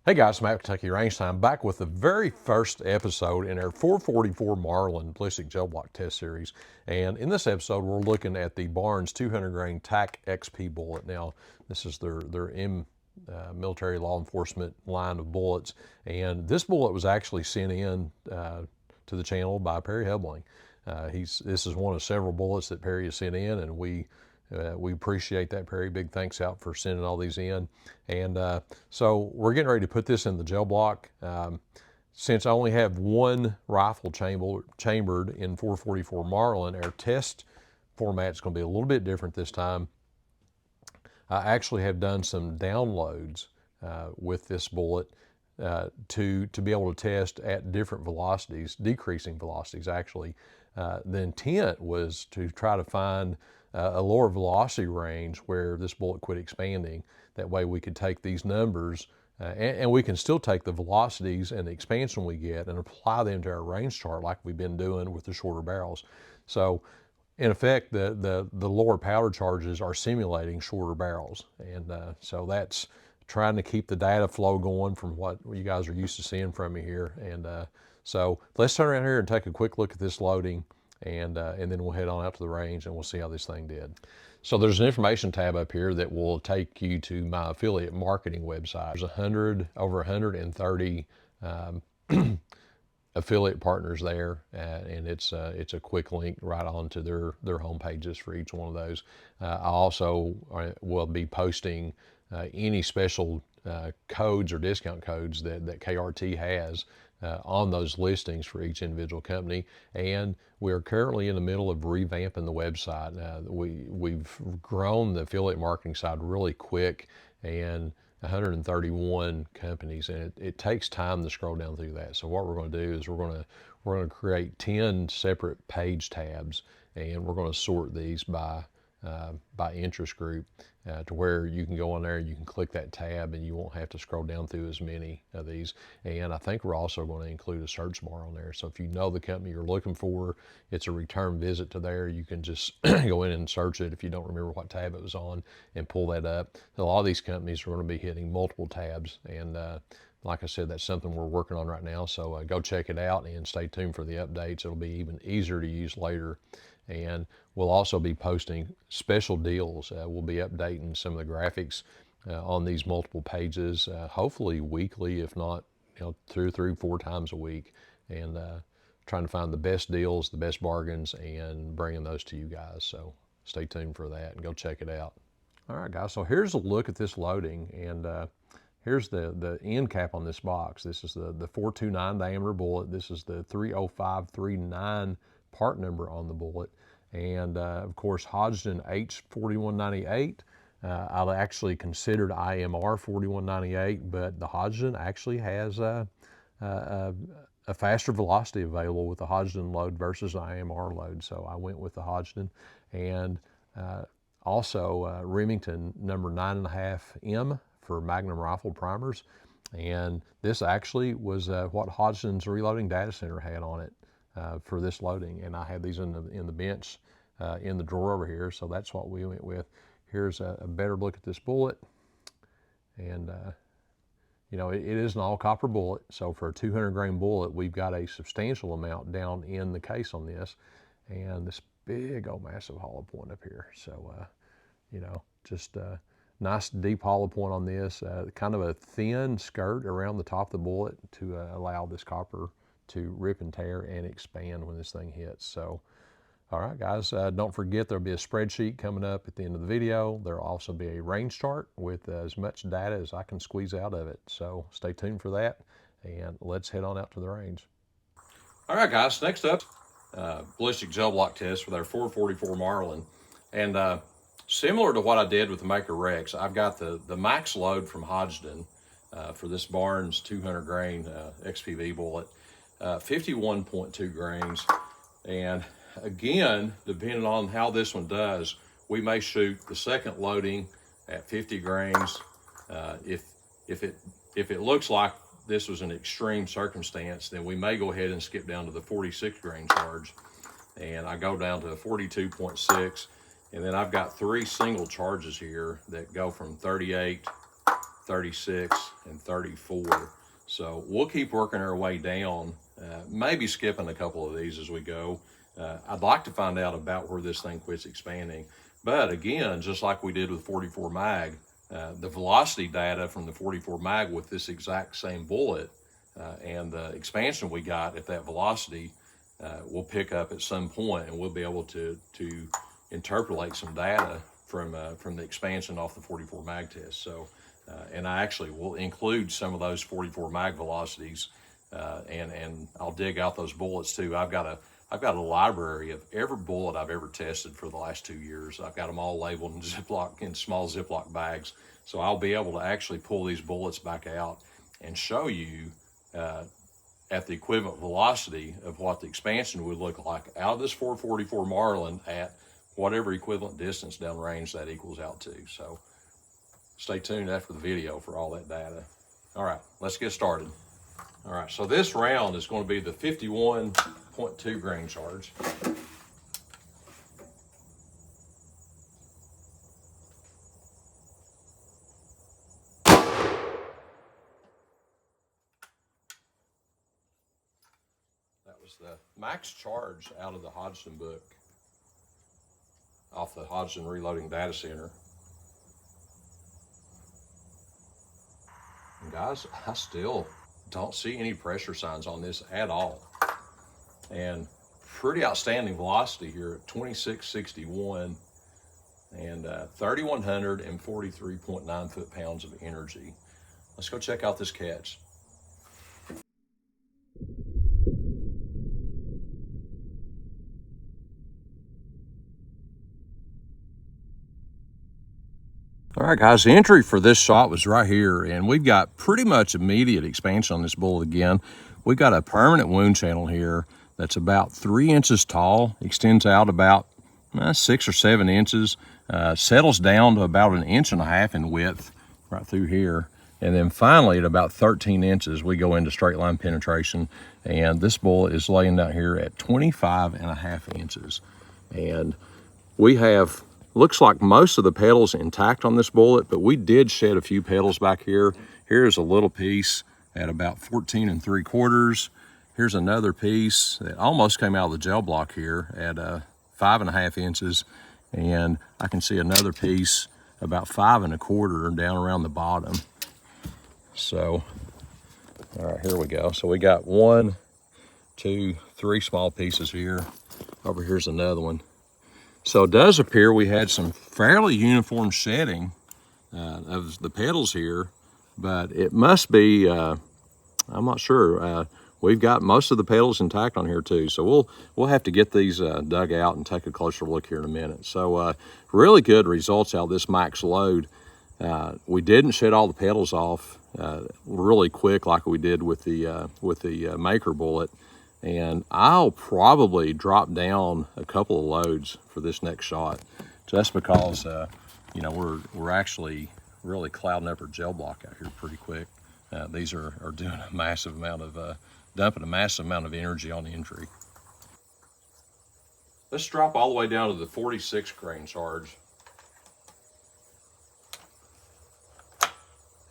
Hey guys, Matt Kentucky Range Time, back with the very first episode in our 444 Marlin ballistic gel block test series. And in this episode, we're looking at the Barnes 200 grain TAC-XP bullet. Now, this is their military law enforcement line of bullets. And this bullet was actually sent in to the channel by Perry Hebling. This is one of several bullets that Perry has sent in, and we appreciate that, Perry. Big thanks out for sending all these in. And so we're getting ready to put this in the gel block. Since I only have one rifle chambered in 444 Marlin, our test format is going to be a little bit different this time. I actually have done some downloads with this bullet to be able to test at different velocities, decreasing velocities actually. The intent was to try to find a lower velocity range where this bullet quit expanding. That way we could take these numbers and we can still take the velocities and the expansion we get and apply them to our range chart like we've been doing with the shorter barrels. So in effect, the lower powder charges are simulating shorter barrels. And so that's trying to keep the data flow going from what you guys are used to seeing from me here. And so let's turn around here and take a quick look at this loading, and then we'll head on out to the range and we'll see how this thing did. So there's an information tab up here that will take you to my affiliate marketing website. There's over 130 affiliate partners there, and it's a quick link right on to their home pages for each one of those. I also will be posting any special codes or discount codes that KRT has on those listings for each individual company. And we are currently in the middle of revamping the website. We've grown the affiliate marketing side really quick, and 131 companies, and it takes time to scroll down through that. So what we're going to do is we're going to create 10 separate page tabs, and we're going to sort these by interest group to where you can go on there, you can click that tab, and you won't have to scroll down through as many of these. And I think we're also going to include a search bar on there. So if you know the company you're looking for, it's a return visit to there, you can just go in and search it if you don't remember what tab it was on and pull that up. A lot of these companies are going to be hitting multiple tabs, and like I said, that's something we're working on right now. So go check it out and stay tuned for the updates. It'll be even easier to use later. And we'll also be posting special deals. We'll be updating some of the graphics on these multiple pages, hopefully weekly, if not 2 or 3, 4 times a week, and trying to find the best deals, the best bargains, and bringing those to you guys. So stay tuned for that and go check it out. All right, guys, so here's a look at this loading, and here's the end cap on this box. This is the 429 diameter bullet. This is the 30539 part number on the bullet, and of course Hodgdon H4198. I've actually considered IMR 4198, but the Hodgdon actually has a faster velocity available with the Hodgdon load versus the IMR load, so I went with the Hodgdon. And also Remington number 9.5M for Magnum rifle primers, and this actually was what Hodgson's Reloading Data Center had on it for this loading, and I had these in the bench in the drawer over here, so that's what we went with. Here's a better look at this bullet, and it is an all copper bullet, so for a 200 grain bullet we've got a substantial amount down in the case on this, and this big old massive hollow point up here. So just nice deep hollow point on this, kind of a thin skirt around the top of the bullet to allow this copper to rip and tear and expand when this thing hits. So all right, guys, don't forget there'll be a spreadsheet coming up at the end of the video. There'll also be a range chart with as much data as I can squeeze out of it. So stay tuned for that, and let's head on out to the range. All right, guys, next up, ballistic gel block test with our 444 Marlin. And similar to what I did with the Maker Rex, I've got the max load from Hodgdon for this Barnes 200 grain XPV bullet, 51.2 grains. And again, depending on how this one does, we may shoot the second loading at 50 grains. If it looks like this was an extreme circumstance, then we may go ahead and skip down to the 46 grain charge, and I go down to a 42.6, and then I've got 3 single charges here that go from 38, 36, and 34. So we'll keep working our way down, maybe skipping a couple of these as we go. I'd like to find out about where this thing quits expanding. But again, just like we did with 44 mag, the velocity data from the 44 mag with this exact same bullet and the expansion we got at that velocity we'll pick up at some point, and we'll be able to interpolate some data from the expansion off the 44 mag test. So, and I actually will include some of those 44 mag velocities, and I'll dig out those bullets too. I've got a library of every bullet I've ever tested for the last 2 years. I've got them all labeled in small Ziploc bags. So I'll be able to actually pull these bullets back out and show you at the equivalent velocity of what the expansion would look like out of this 444 Marlin at whatever equivalent distance downrange that equals out to. So stay tuned after the video for all that data. All right, let's get started. All right, so this round is going to be the 51.2 grain charge. That was the max charge out of the Hodgson book off the Hodgson Reloading Data Center. And guys, I still don't see any pressure signs on this at all. And pretty outstanding velocity here at 2661 and 3,143.9 foot-pounds of energy. Let's go check out this catch. All right, guys, the entry for this shot was right here, and we've got pretty much immediate expansion on this bullet again. We've got a permanent wound channel here that's about 3 inches tall, extends out about 6 or 7 inches, settles down to about 1.5 inches in width right through here. And then finally at about 13 inches, we go into straight line penetration. And this bullet is laying down here at 25.5 inches. And we have, looks like most of the petals intact on this bullet, but we did shed a few petals back here. Here's a little piece at about 14 3/4. Here's another piece that almost came out of the gel block here at 5.5 inches. And I can see another piece about 5 1/4 down around the bottom. So, all right, here we go. So we got 1, 2, 3 small pieces here. Over here's another one. So it does appear we had some fairly uniform shedding of the petals here, but it must be, I'm not sure. We've got most of the petals intact on here too. So we'll have to get these dug out and take a closer look here in a minute. So really good results out of this max load. We didn't shed all the petals off really quick like we did with the Maker bullet. And I'll probably drop down a couple of loads for this next shot, just because you know, we're actually really clouding up our gel block out here pretty quick. These are doing a massive amount of dumping a massive amount of energy on the entry. Let's drop all the way down to the 46 grain charge.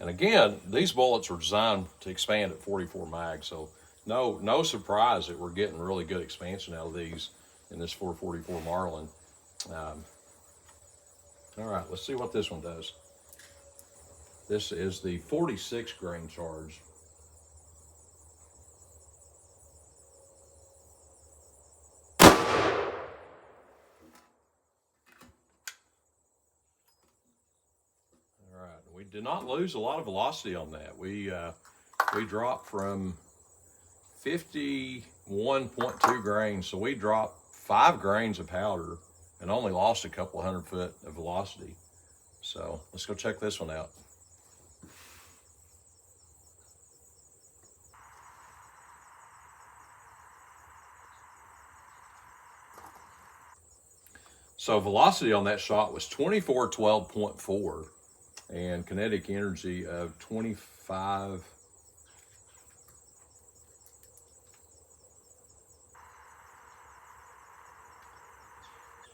And again, these bullets were designed to expand at 44 mag, so no surprise that we're getting really good expansion out of these in this 444 Marlin. All right, let's see what this one does. This is the 46 grain charge. All right, we did not lose a lot of velocity on that. We dropped from 51.2 grains, so we dropped 5 grains of powder and only lost a couple of 100 foot of velocity. So let's go check this one out. So velocity on that shot was 2412.4 and kinetic energy of 25.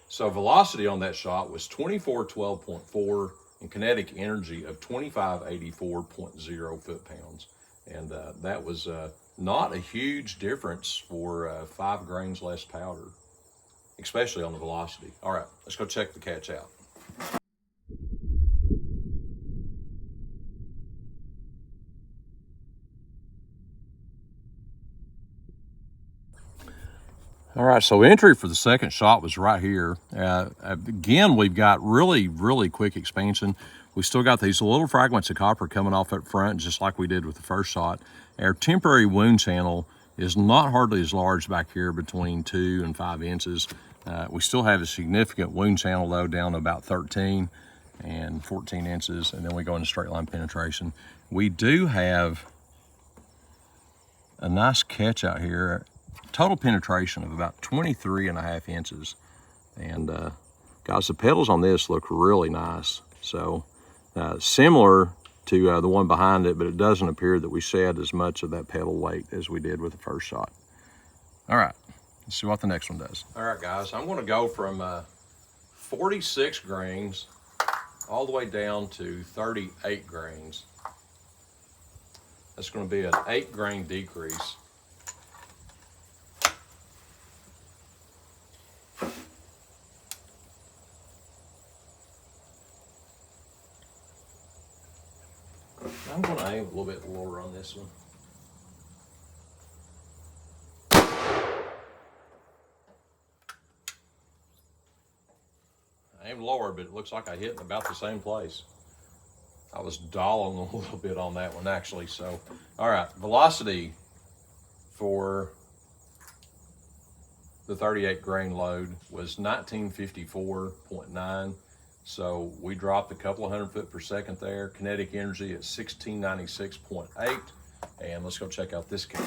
So velocity on that shot was 2412.4 and kinetic energy of 2584.0 foot-pounds. And that was not a huge difference for 5 grains less powder, especially on the velocity. All right, let's go check the catch out. All right, so entry for the second shot was right here. Again, we've got really quick expansion. We still got these little fragments of copper coming off up front, just like we did with the first shot. Our temporary wound channel is not hardly as large back here, between 2 and 5 inches. We still have a significant wound channel though, down to about 13 and 14 inches, and then we go into straight line penetration. We do have a nice catch out here. Total penetration of about 23.5 inches. And guys, the petals on this look really nice. So similar to the one behind it, but it doesn't appear that we shed as much of that petal weight as we did with the first shot. All right, let's see what the next one does. All right, guys, I'm gonna go from 46 grains all the way down to 38 grains. That's gonna be an 8 grain decrease. I'm going to aim a little bit lower on this one. I aimed lower, but it looks like I hit in about the same place. I was dolling a little bit on that one actually. So, all right, velocity for the 38 grain load was 1954.9. So we dropped a couple of 100 foot per second there. Kinetic energy at 1696.8. And let's go check out this case.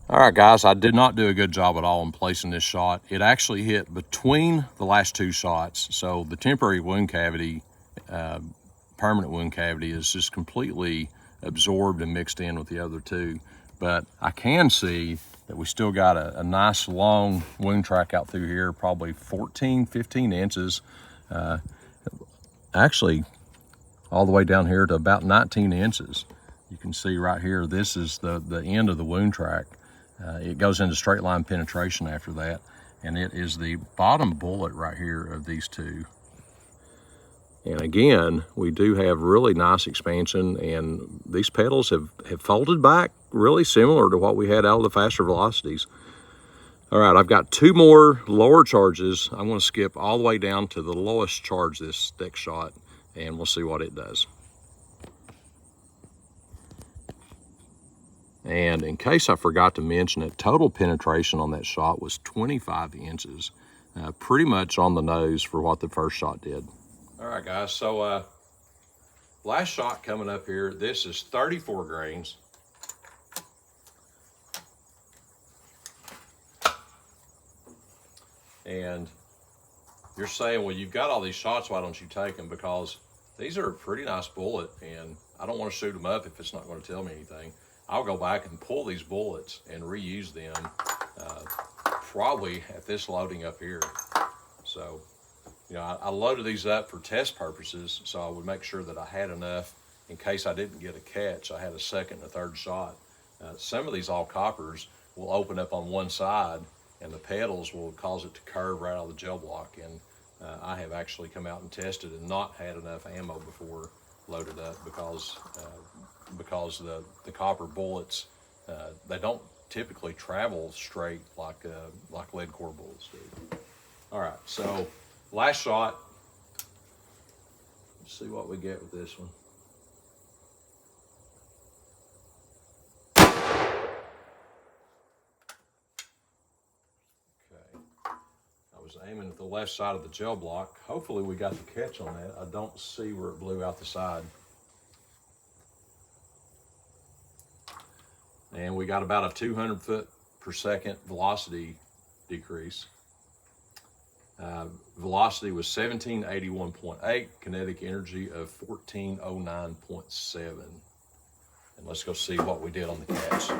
All right, guys, I did not do a good job at all in placing this shot. It actually hit between the last 2 shots. So the temporary wound cavity, permanent wound cavity is just completely absorbed and mixed in with the other 2. But I can see that we still got a nice long wound track out through here, probably 14, 15 inches. Actually, all the way down here to about 19 inches. You can see right here, this is the end of the wound track. It goes into straight line penetration after that. And it is the bottom bullet right here of these 2. And again, we do have really nice expansion, and these petals have folded back really similar to what we had out of the faster velocities. All right, I've got 2 more lower charges. I'm gonna skip all the way down to the lowest charge this next shot, and we'll see what it does. And in case I forgot to mention it, total penetration on that shot was 25 inches, pretty much on the nose for what the first shot did. All right, guys, so last shot coming up here. This is 34 grains. And you're saying, well, you've got all these shots, why don't you take them? Because these are a pretty nice bullet, and I don't want to shoot them up if it's not going to tell me anything. I'll go back and pull these bullets and reuse them probably at this loading up here. So, you know, I loaded these up for test purposes, so I would make sure that I had enough in case I didn't get a catch. I had a second and a third shot. Some of these all coppers will open up on one side, and the petals will cause it to curve right out of the gel block. And I have actually come out and tested and not had enough ammo before loaded up because the copper bullets, they don't typically travel straight like lead core bullets do. All right, so last shot. Let's see what we get with this one. Okay, I was aiming at the left side of the gel block. Hopefully we got the catch on that. I don't see where it blew out the side. And we got about a 200 foot per second velocity decrease. Velocity was 1781.8, kinetic energy of 1409.7. And let's go see what we did on the catch.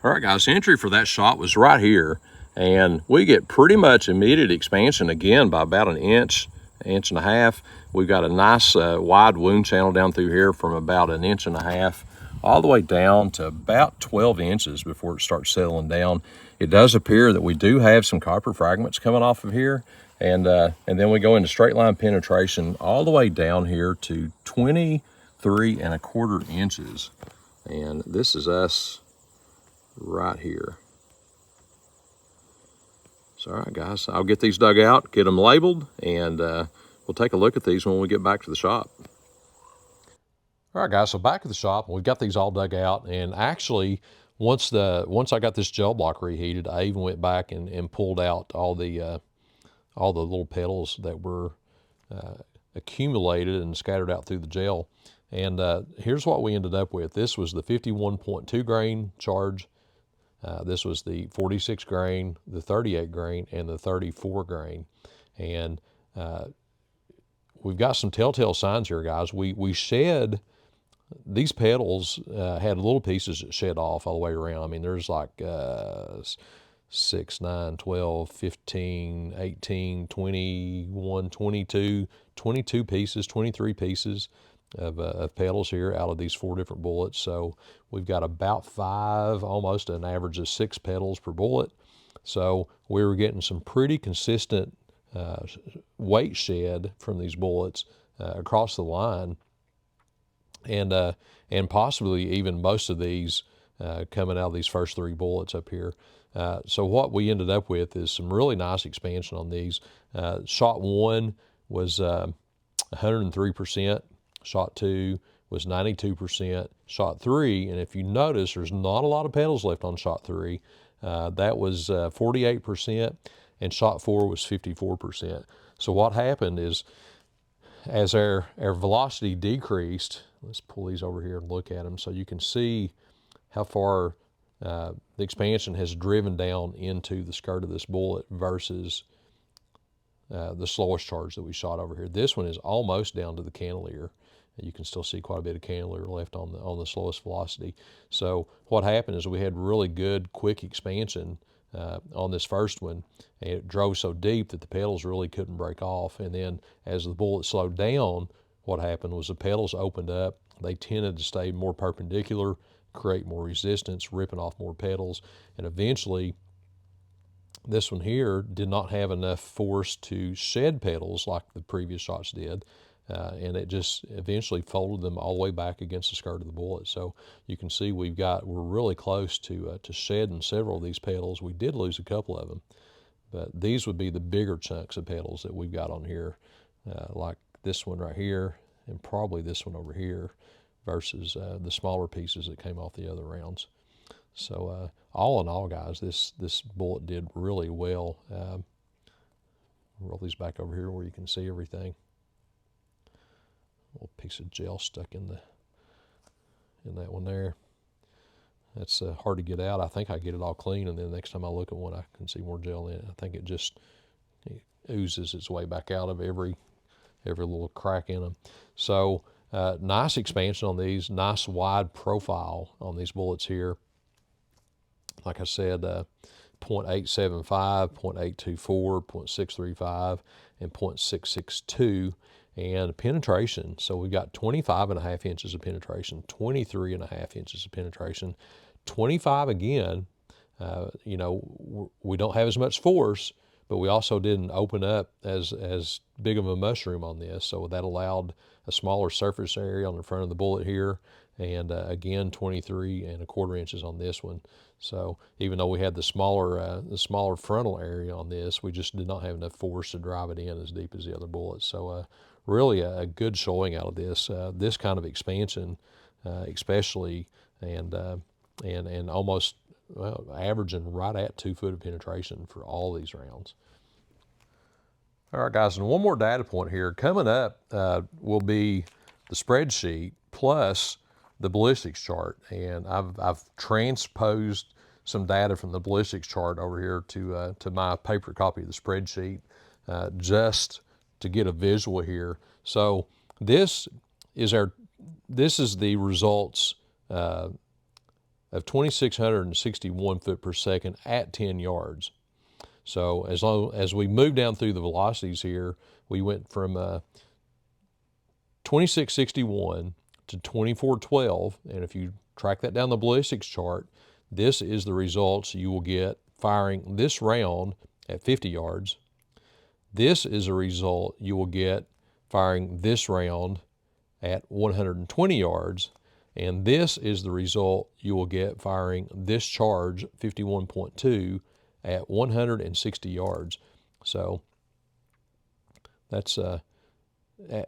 All right, guys, entry for that shot was right here, and we get pretty much immediate expansion again by about an inch and a half. We've got a nice wide wound channel down through here from about an inch and a half all the way down to about 12 inches before it starts settling down. It does appear that we do have some copper fragments coming off of here, and then we go into straight line penetration all the way down here to 23¼ inches. And this is us right here. So, all right, guys, I'll get these dug out, get them labeled, and we'll take a look at these when we get back to the shop. All right, guys, so back at the shop, we've got these all dug out, and actually, once I got this gel block reheated, I even went back and pulled out all the little petals that were accumulated and scattered out through the gel. And here's what we ended up with. This was the 51.2 grain charge. This was the 46 grain, the 38 grain, and the 34 grain. And we've got some telltale signs here, guys. We shed, these petals had little pieces that shed off all the way around. I mean, there's like 6, 9, 12, 15, 18, 21, 22, 22 pieces, 23 pieces of petals here out of these 4 different bullets. So we've got about 5, almost an average of 6 petals per bullet. So we were getting some pretty consistent weight shed from these bullets across the line, and possibly even most of these coming out of these first 3 bullets up here. So what we ended up with is some really nice expansion on these. Shot 1 was 103%. Shot 2 was 92%. Shot 3, and if you notice, there's not a lot of petals left on shot 3. That was 48%, and shot 4 was 54%. So what happened is, as our velocity decreased, let's pull these over here and look at them so you can see how far the expansion has driven down into the skirt of this bullet versus the slowest charge that we shot over here. This one is almost down to the cantilever. You can still see quite a bit of cantilever left on the slowest velocity. So what happened is we had really good, quick expansion on this first one, and it drove so deep that the petals really couldn't break off. And then as the bullet slowed down, what happened was the petals opened up. They tended to stay more perpendicular, create more resistance, ripping off more petals, and eventually this one here did not have enough force to shed petals like the previous shots did, and it just eventually folded them all the way back against the skirt of the bullet. So you can see we're really close to shedding several of these petals. We did lose a couple of them, but these would be the bigger chunks of petals that we've got on here, like this one right here, and probably this one over here, versus the smaller pieces that came off the other rounds. So all in all, guys, this bullet did really well. Roll these back over here where you can see everything. A little piece of gel stuck in that one there. That's hard to get out. I think I get it all clean, and then the next time I look at one, I can see more gel in it. I think it oozes its way back out of every little crack in them. So nice expansion on these, nice wide profile on these bullets here. Like I said, 0.875, 0.824, 0.635, and 0.662. And penetration, so we've got 25½ inches of penetration, 23½ inches of penetration, 25 again. You know, we don't have as much force, but we also didn't open up as big of a mushroom on this, so that allowed a smaller surface area on the front of the bullet here, and again 23¼ inches on this one. So even though we had the smaller frontal area on this, we just did not have enough force to drive it in as deep as the other bullets. So really a good showing out of this kind of expansion, especially, and almost averaging right at 2 foot of penetration for all these rounds. All right, guys, and one more data point here. Coming up will be the spreadsheet plus the ballistics chart, and I've transposed some data from the ballistics chart over here to my paper copy of the spreadsheet, just to get a visual here. So this is the results of 2,661 foot per second at 10 yards. So as long as we move down through the velocities here, we went from 2661 to 2412, and if you track that down the ballistics chart, this is the results you will get firing this round at 50 yards. This is a result you will get firing this round at 120 yards, and this is the result you will get firing this charge 51.2 at 160 yards. So that's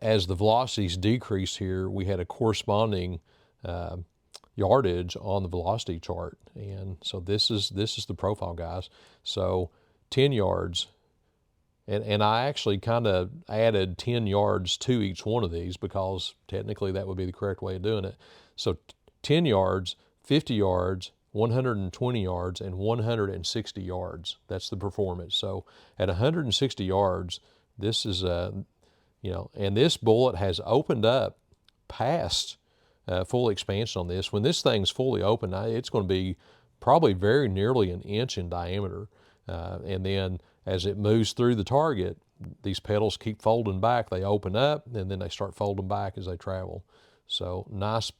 as the velocities decrease here, we had a corresponding yardage on the velocity chart, and so this is the profile, guys. So 10 yards, and I actually kind of added 10 yards to each one of these because technically that would be the correct way of doing it. So 10 yards, 50 yards, 120 yards, and 160 yards. That's the performance. So at 160 yards, this is and this bullet has opened up past full expansion on this. When this thing's fully open, it's going to be probably very nearly an inch in diameter. And then as it moves through the target, these petals keep folding back. They open up, and then they start folding back as they travel. So nice,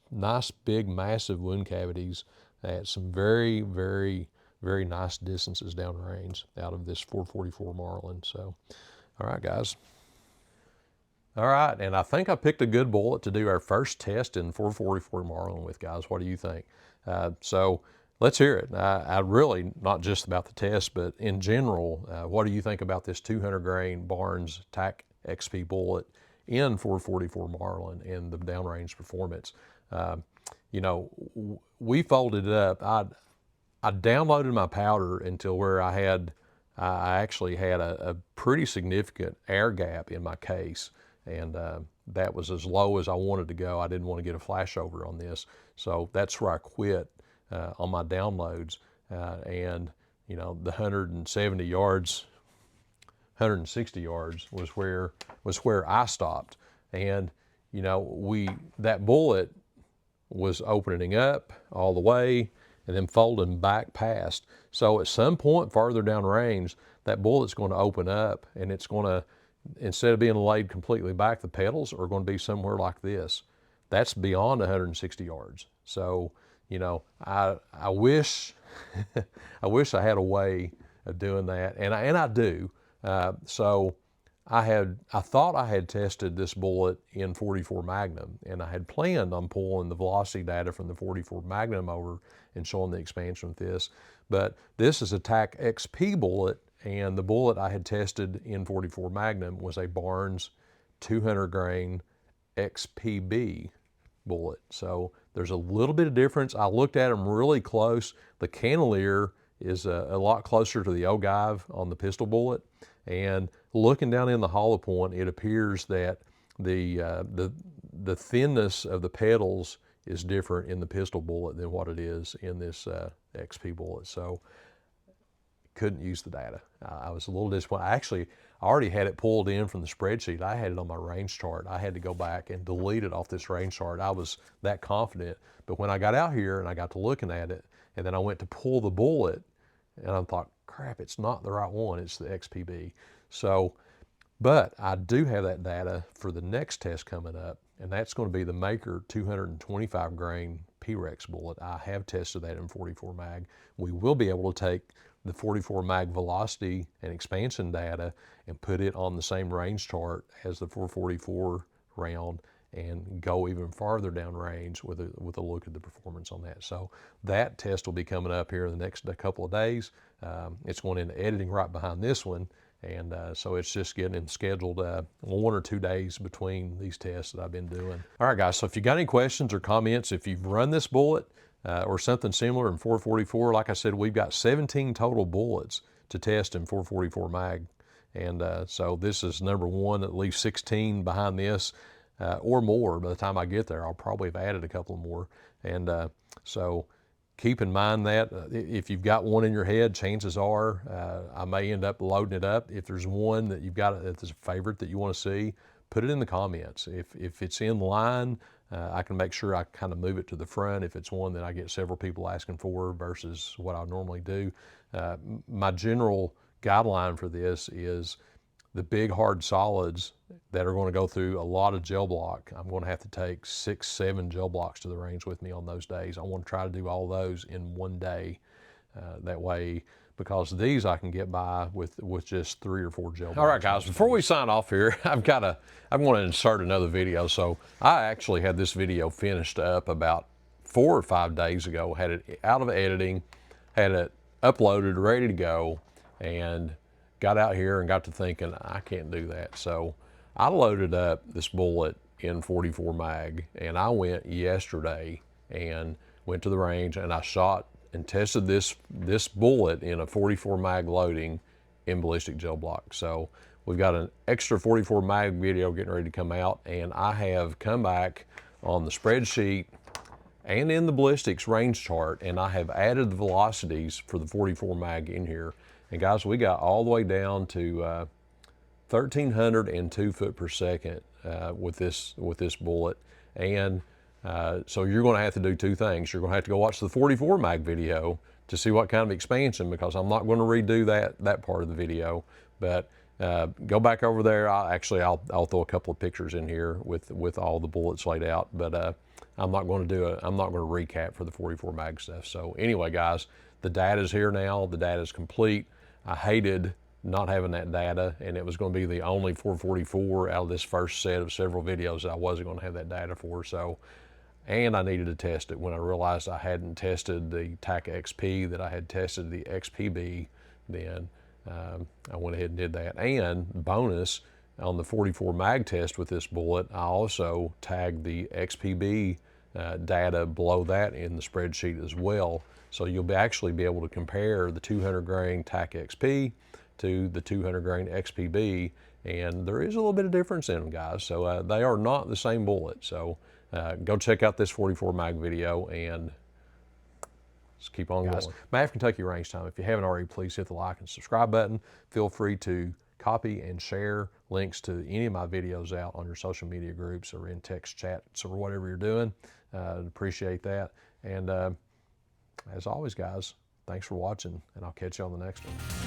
big, massive wound cavities at some very, very, very nice distances downrange out of this 444 Marlin. So, all right, guys. All right, and I think I picked a good bullet to do our first test in 444 Marlin with, guys. What do you think? So let's hear it. I really, not just about the test, but in general, what do you think about this 200 grain Barnes TAC-XP bullet in 444 Marlin and the downrange performance? We folded it up. I downloaded my powder until where I actually had a pretty significant air gap in my case. And that was as low as I wanted to go. I didn't want to get a flashover on this. So that's where I quit on my downloads. And, the 170 yards, 160 yards was where I stopped. And, that bullet was opening up all the way and then folding back past. So at some point farther down range, that bullet's going to open up, and it's going to, instead of being laid completely back, the petals are going to be somewhere like this. That's beyond 160 yards. So, I wish, I wish I had a way of doing that, and I do. So I thought I had tested this bullet in 44 Magnum, and I had planned on pulling the velocity data from the 44 Magnum over and showing the expansion with this. But this is a TAC-XP bullet, and the bullet I had tested in 44 Magnum was a Barnes 200 grain XPB bullet. So there's a little bit of difference. I looked at them really close. The cantilever is a lot closer to the ogive on the pistol bullet, and looking down in the hollow point, it appears that the thinness of the petals is different in the pistol bullet than what it is in this XP bullet. So couldn't use the data. I was a little disappointed. I already had it pulled in from the spreadsheet. I had it on my range chart. I had to go back and delete it off this range chart. I was that confident. But when I got out here and I got to looking at it, and then I went to pull the bullet, and I thought, crap, it's not the right one. It's the XPB. So, but I do have that data for the next test coming up, and that's going to be the Maker 225 grain P-Rex bullet. I have tested that in 44 mag. We will be able to take the 44 mag velocity and expansion data and put it on the same range chart as the 444 round and go even farther down range with a look at the performance on that. So that test will be coming up here in the next couple of days. It's going into editing right behind this one, and so it's just getting scheduled 1 or 2 days between these tests that I've been doing. All right, guys, so if you got any questions or comments, if you've run this bullet or something similar in 444, like I said, we've got 17 total bullets to test in 444 mag. And so this is number one, at least 16 behind this or more. By the time I get there, I'll probably have added a couple more. And so keep in mind that if you've got one in your head, chances are I may end up loading it up. If there's one that you've got that's a favorite that you want to see, put it in the comments. If it's in line I can make sure I kind of move it to the front if it's one that I get several people asking for versus what I normally do. My general guideline for this is the big hard solids that are going to go through a lot of gel block. I'm going to have to take 6, 7 gel blocks to the range with me on those days. I want to try to do all those in one day. That way, because these I can get by with just 3 or 4 gel blocks. All right, guys, before we sign off here, I'm going to insert another video. So I actually had this video finished up about 4 or 5 days ago, had it out of editing, had it uploaded, ready to go, and got out here and got to thinking, I can't do that. So I loaded up this bullet in 44 mag, and I went yesterday and went to the range and I shot and tested this bullet in a 44 mag loading in ballistic gel block. So we've got an extra 44 mag video getting ready to come out, and I have come back on the spreadsheet and in the ballistics range chart, and I have added the velocities for the 44 mag in here. And guys, we got all the way down to 1,302 foot per second with this bullet. And so you're going to have to do 2 things. You're going to have to go watch the 44 mag video to see what kind of expansion, because I'm not going to redo that part of the video. But go back over there. I'll throw a couple of pictures in here with all the bullets laid out. But I'm not going to recap for the 44 mag stuff. So anyway, guys, the data is here now. The data is complete. I hated not having that data, and it was going to be the only 444 out of this first set of several videos that I wasn't going to have that data for. So, and I needed to test it. When I realized I hadn't tested the TAC-XP, that I had tested the XPB, then I went ahead and did that. And bonus, on the 44 mag test with this bullet, I also tagged the XPB data below that in the spreadsheet as well. So you'll actually be able to compare the 200 grain TAC-XP to the 200 grain XPB, and there is a little bit of difference in them, guys. So they are not the same bullet. So go check out this 44 mag video and just keep on going. Matt Kentucky Range Time. If you haven't already, please hit the like and subscribe button. Feel free to copy and share links to any of my videos out on your social media groups or in text chats or whatever you're doing. Appreciate that. And as always, guys, thanks for watching, and I'll catch you on the next one.